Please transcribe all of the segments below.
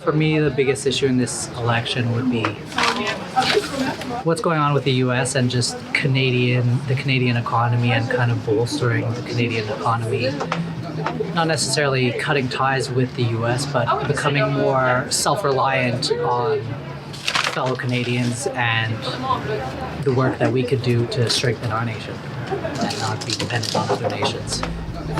For me, the biggest issue in this election would be what's going on with the U.S. and just the Canadian economy and kind of bolstering the Canadian economy. Not necessarily cutting ties with the U.S., but becoming more self-reliant on fellow Canadians and the work that we could do to strengthen our nation and not be dependent on other nations.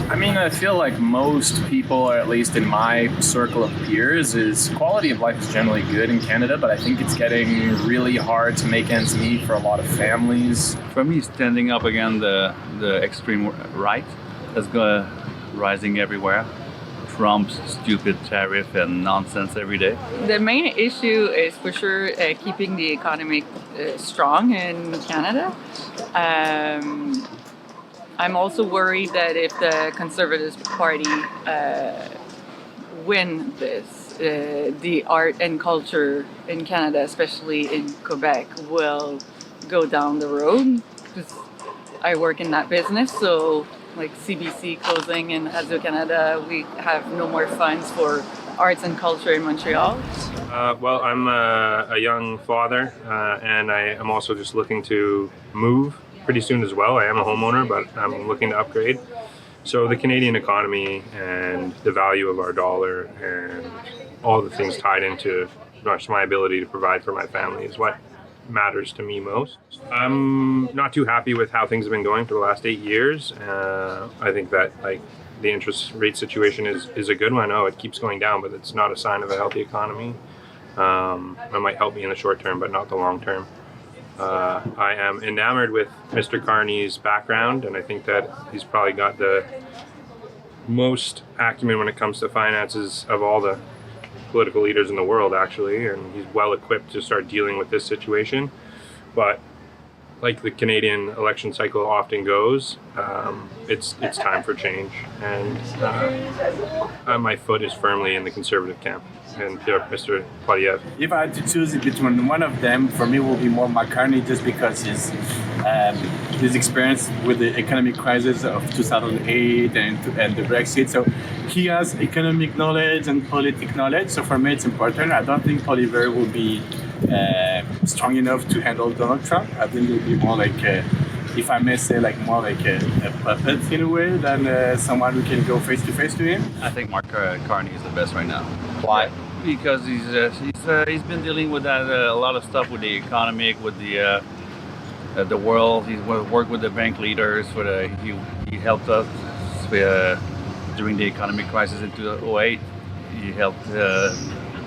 I mean, I feel like most people, or at least in my circle of peers, is quality of life is generally good in Canada, but I think it's getting really hard to make ends meet for a lot of families. For me, standing up against the extreme right that's rising everywhere. Trump's stupid tariff and nonsense every day. The main issue is for sure keeping the economy strong in Canada. I'm also worried that if the Conservative Party win this, the art and culture in Canada, especially in Quebec, will go down the road. Because I work in that business, so like CBC closing in Radio-Canada, we have no more funds for arts and culture in Montreal. Well, I'm a young father, and I am also just looking to move pretty soon as well. I am a homeowner, but I'm looking to upgrade. So the Canadian economy and the value of our dollar and all the things tied into my ability to provide for my family is what matters to me most. I'm not too happy with how things have been going for the last 8 years. I think that the interest rate situation is a good one. I know it keeps going down, but it's not a sign of a healthy economy. It might help me in the short term, but not the long term. I am enamored with Mr. Carney's background, and I think that he's probably got the most acumen when it comes to finances of all the political leaders in the world, actually, and he's well equipped to start dealing with this situation. But like the Canadian election cycle often goes, it's time for change, and my foot is firmly in the Conservative camp and Mr. Poilievre. If I had to choose between one of them, for me will be more McCartney, just because his experience with the economic crisis of 2008 and the Brexit. So he has economic knowledge and political knowledge. So for me, it's important. I don't think Poilievre will be strong enough to handle Donald Trump. I think it will be more like, if I may say, more like a puppet in a way than someone who can go face to face to him. I think Mark Carney is the best right now. Why? Because he's been dealing with that a lot of stuff with the economic, with the world. He's worked with the bank leaders. He helped us during the economic crisis in 2008. He helped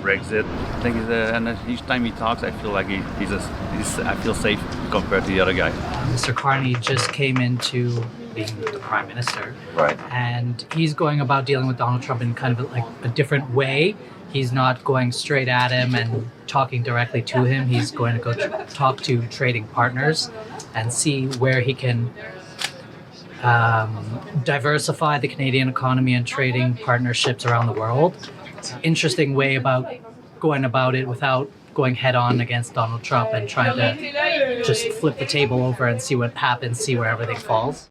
Brexit. I think and each time he talks, I feel like I feel safe compared to the other guy. Mr. Carney just came into being the Prime Minister. Right. And he's going about dealing with Donald Trump in kind of a different way. He's not going straight at him and talking directly to him. He's going to go talk to trading partners and see where he can diversify the Canadian economy and trading partnerships around the world. It's an interesting way about going about it without going head on against Donald Trump and trying to just flip the table over and see what happens, see where everything falls.